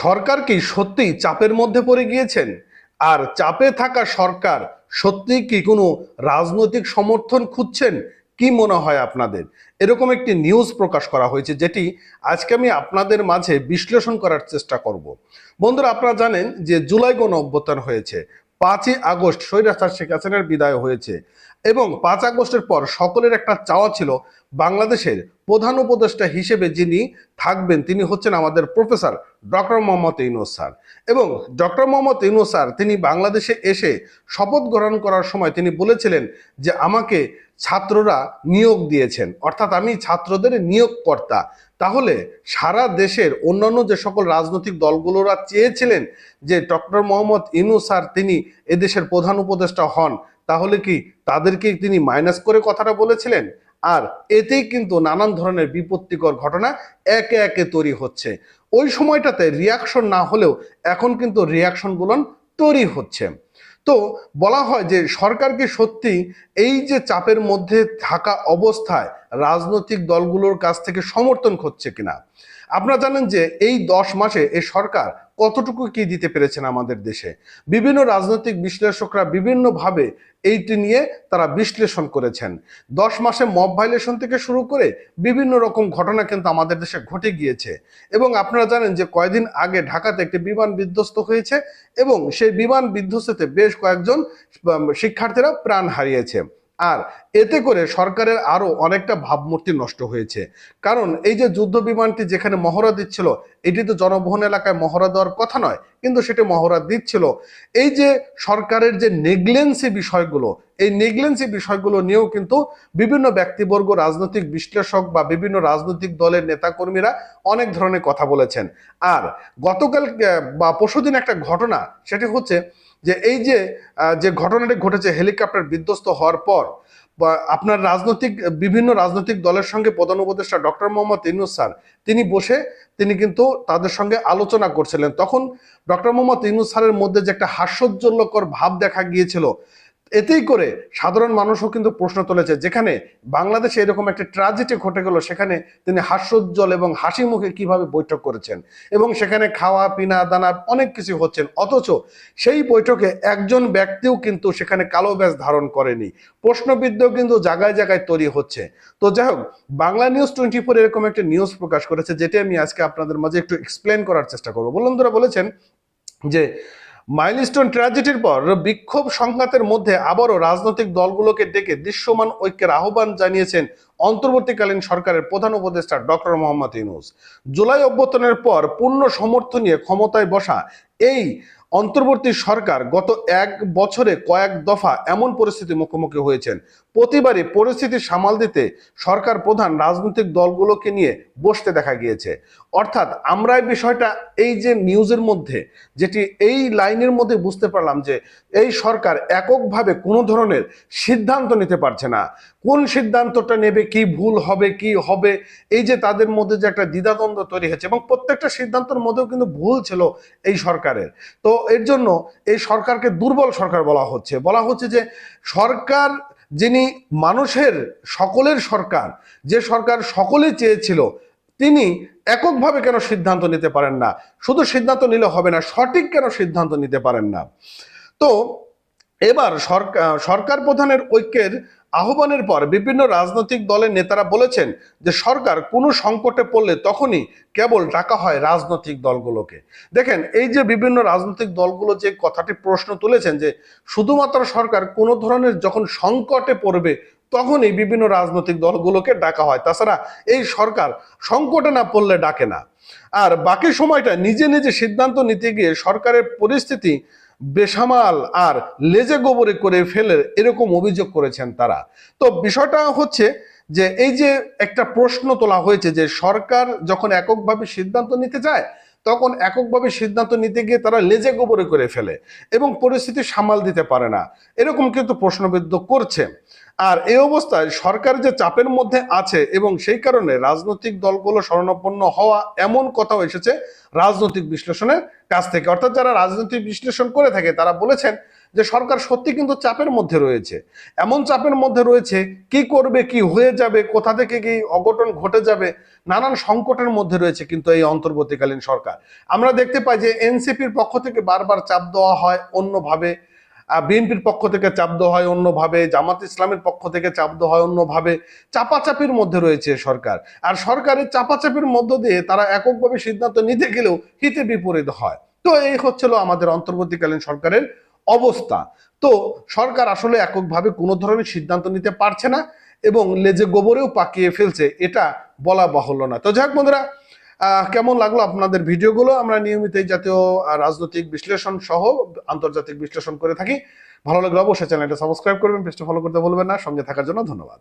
সরকার কি সত্যি চাপের মধ্যে পড়ে গিয়েছেন? আর চাপে থাকা সরকার সত্যি কি কোনো রাজনৈতিক সমর্থন খুঁজছেন? কি মনে হয় আপনাদের? এরকম একটি নিউজ প্রকাশ করা হয়েছে, যেটি আজকে আমি আপনাদের মাঝে বিশ্লেষণ করার চেষ্টা করব। বন্ধুরা, আপনারা জানেন যে জুলাই গণ অভ্যুত্থান হয়েছে, 5ই আগস্ট স্বৈরাচার শেখ হাসিনার বিদায় হয়েছে এবং 5 আগস্টের পর সকলের একটা চাওয়া ছিল বাংলাদেশের প্রধান উপদেষ্টা হিসেবে যিনি থাকবেন তিনি হচ্ছেন আমাদের professor doctor Mohammad Yunus sir. এবং ডক্টর মোহাম্মদ ইউনূস স্যার তিনি বাংলাদেশে এসে শপথ গ্রহণ করার সময় তিনি বলেছিলেন যে আমাকে ছাত্ররা নিয়োগ দিয়েছেন, অর্থাৎ আমি ছাত্রদের নিয়োগকর্তা। তাহলে সারা দেশের অন্যান্য যে সকল রাজনৈতিক দলগুলোরা চেয়েছিলেন যে ডক্টর মোহাম্মদ ইউনূস স্যার তিনি এদেশের প্রধান উপদেষ্টা হন, তাহলে কি তাদেরকে তিনি মাইনাস করে কথাটা বলেছিলেন? আর এতেই কিন্তু নানান ধরনের বিপত্তিকর ঘটনা একে একে তৈরি হচ্ছে। ওই সময়টাতে রিয়াকশন না হলেও এখন কিন্তু রিয়াকশনগুলো তৈরি হচ্ছে। তো বলা হয় যে সরকার কি সত্যি এই যে চাপের মধ্যে থাকা অবস্থায় রাজনৈতিক দলগুলোর কাছ থেকে সমর্থন খুঁজছে কিনা? আপনারা জানেন যে এই 10 মাসে এই সরকার কতটুকু কি দিতে পেরেছেন আমাদের দেশে। বিভিন্ন রাজনৈতিক বিশ্লেষকরা বিভিন্নভাবে এইটি নিয়ে তারা বিশ্লেষণ করেছেন। 10 মাসে মব ভাইলেশন থেকে শুরু করে বিভিন্ন রকম ঘটনা কিন্তু আমাদের দেশে ঘটে গিয়েছে। এবং আপনারা জানেন যে কয়েকদিন আগে ঢাকাতে একটি বিমান বিধ্বস্ত হয়েছে এবং সেই বিমান বিধ্বস্ততে বেশ কয়েকজন শিক্ষার্থীরা প্রাণ হারিয়েছে। আর এতে করে সরকারের আরো অনেকটা ভাবমূর্তি নষ্ট হয়েছে। কারণ এই যে যুদ্ধ বিমানটি যেখানে মহড়া দিচ্ছিল, এটি তো জনবহুল এলাকায় মহড়া দেওয়ার কথা নয়, কিন্তু সেটি মহড়া দিচ্ছিল। এই যে সরকারের যে নেগলেন্সি বিষয়গুলো, এই নেগলেন্সি বিষয়গুলো নিয়েও কিন্তু বিভিন্ন ব্যক্তিবর্গ, রাজনৈতিক বিশ্লেষক বা বিভিন্ন রাজনৈতিক দলের নেতাকর্মীরা অনেক ধরনের কথা বলেছেন। আর গতকাল বা পরশুদিন একটা ঘটনা, সেটি হচ্ছে যে এই যে যে ঘটনাটি ঘটেছে হেলিকপ্টার বিধ্বস্ত হওয়ার পর বা আপনার বিভিন্ন রাজনৈতিক দলের সঙ্গে প্রধান উপদেষ্টা ডক্টর মোহাম্মদ ইউনূস স্যার তিনি বসে তিনি কিন্তু তাদের সঙ্গে আলোচনা করছিলেন। তখন ডক্টর মোহাম্মদ ইউনূস স্যারের মধ্যে যে একটা হাস্যোজ্জ্বলকর ভাব দেখা গিয়েছিল, এতেই করে সাধারণ মানুষও কিন্তু প্রশ্ন তুলেছে, যেখানে বাংলাদেশে এরকম একটা ট্র্যাজেডি ঘটে গেল সেখানে তিনি হাস্যোজ্জ্বল এবং হাসি মুখে কিভাবে বৈঠক করেছেন এবং সেখানে খাওয়া পিনা দানা অনেক কিছু হচ্ছেন, অথচ সেই বৈঠকে একজন ব্যক্তিও কিন্তু সেখানে কালো ব্যাজ ধারণ করেনি। প্রশ্নবিদ্ধ কিন্তু জায়গায় জায়গায় তৈরি হচ্ছে। তো যাই হোক, বাংলা নিউজ 24 এরকম একটা নিউজ প্রকাশ করেছে, যেটি আমি আজকে আপনাদের মাঝে একটু এক্সপ্লেন করার চেষ্টা করবো। বন্ধুরা বলেছেন যে মাইলস্টোন ট্র্যাজেডির পর বিক্ষোভ সংঘাতের মধ্যে আবারও রাজনৈতিক দলগুলোকে ডেকে দৃশ্যমান ঐক্যের আহ্বান জানিয়েছেন অন্তর্বর্তীকালীন সরকারের প্রধান উপদেষ্টা ডক্টর মোহাম্মদ ইউনূস। জুলাই অভ্যুত্থানের পর পূর্ণ সমর্থন নিয়ে ক্ষমতায় বসা এই অন্তর্বর্তী সরকার গত 1 বছরে কয়েক দফা এমন পরিস্থিতির মুখোমুখি হয়েছেন। প্রতিবারই পরিস্থিতি সামাল দিতে সরকার প্রধান রাজনৈতিক দলগুলোকে নিয়ে বসতে দেখা গিয়েছে। অর্থাৎ আমরা এই বিষয়টা এই যে নিউজের মধ্যে, যেটি এই লাইনের মধ্যে বুঝতে পারলাম যে এই সরকার এককভাবে কোনো ধরনের সিদ্ধান্ত নিতে পারছে না। কোন সিদ্ধান্তটা নেবে, কি ভুল হবে, কি হবে, এই যে তাদের মধ্যে যে একটা দ্বিধাদ্বন্দ্ব তৈরি হয়েছে এবং প্রত্যেকটা সিদ্ধান্তের মধ্যেও কিন্তু ভুল ছিল এই সরকারের। তো এর জন্য এই সরকারকে দুর্বল সরকার বলা হচ্ছে যে সরকার যিনি মানুষের সকলের সরকার, যে সরকার সকলে চেয়েছিল, তিনি এককভাবে কেন সিদ্ধান্ত নিতে পারেন না? শুধু সিদ্ধান্ত নিলে হবে না, সঠিক কেন সিদ্ধান্ত নিতে পারেন না? তো এবার সরকার প্রধানের ঐক্যের আহ্বানের পর বিভিন্ন রাজনৈতিক দলের নেতারা বলেছেন যে সরকার কোনো সংকটে পড়লে তখনই কেবল ডাকা হয় রাজনৈতিক দলগুলোকে। দেখেন, এই যে বিভিন্ন রাজনৈতিক দলগুলো যে কথাটি প্রশ্ন তুলেছেন যে শুধুমাত্র সরকার কোনো ধরনের যখন সংকটে পড়বে তখনই বিভিন্ন রাজনৈতিক দলগুলোকে ডাকা হয়, তাছাড়া এই সরকার সংকটে না পড়লে ডাকে না। আর বাকি সময়টা নিজে নিজে সিদ্ধান্ত নিতে গিয়ে সরকারের পরিস্থিতি বেসামাল আর লেজে গোবরে করে ফেলে এরকম অভিযোগ করেছেন তারা। তো বিষয়টা হচ্ছে যে এই যে একটা প্রশ্ন তোলা হয়েছে যে সরকার যখন এককভাবে সিদ্ধান্ত নিতে যায় তখন এককভাবে সিদ্ধান্ত নিতে গিয়ে তারা লেজে গোবরে করে ফেলে এবং পরিস্থিতি সামাল দিতে পারে না, এরকম কিন্তু প্রশ্নবিদ্ধ করছে। আর এই অবস্থায় সরকার যে চাপের মধ্যে আছে এবং সেই কারণে রাজনৈতিক দলগুলো শরণাপন্ন হওয়া, এমন কথাও এসেছে রাজনৈতিক বিশ্লেষণের কাছ থেকে। অর্থাৎ যারা রাজনৈতিক বিশ্লেষণ করে থাকে তারা বলেছেন যে সরকার সত্যি কিন্তু চাপের মধ্যে রয়েছে। এমন চাপের মধ্যে রয়েছে, কি করবে, কি হয়ে যাবে, কোথা থেকে কি অঘটন ঘটে যাবে, নানান সংকটের মধ্যে রয়েছে কিন্তু এই অন্তর্বর্তীকালীন সরকার। আমরা দেখতে পাই যে এনসিপির পক্ষ থেকে বারবার চাপ দেওয়া হয় অন্যভাবে, বিএনপির পক্ষ থেকে চাপ দেওয়া হয় অন্যভাবে, জামাত ইসলামের পক্ষ থেকে চাপ দেওয়া হয় অন্যভাবে। চাপাচাপির মধ্যে রয়েছে সরকার, আর সরকারের চাপাচাপির মধ্য দিয়ে তারা এককভাবে সিদ্ধান্ত নিতে গেলেও হিতে বিপরীত হয়। তো এই হচ্ছিল আমাদের অন্তর্বর্তীকালীন সরকারের অবস্থা। তো সরকার আসলে এককভাবে কোনো ধরনের সিদ্ধান্ত নিতে পারছে না এবং লেজে গোবরেও পাকিয়ে ফেলছে, এটা বলা বাহুল্য না। তো যাই হোক বন্ধুরা, কেমন লাগলো আপনাদের ভিডিওগুলো? আমরা নিয়মিত এই জাতীয় রাজনৈতিক বিশ্লেষণ সহ আন্তর্জাতিক বিশ্লেষণ করে থাকি। ভালো লাগলে অবশ্যই চ্যানেলটা সাবস্ক্রাইব করবেন, পেজটা ফলো করতে ভুলবেন না। সঙ্গে থাকার জন্য ধন্যবাদ।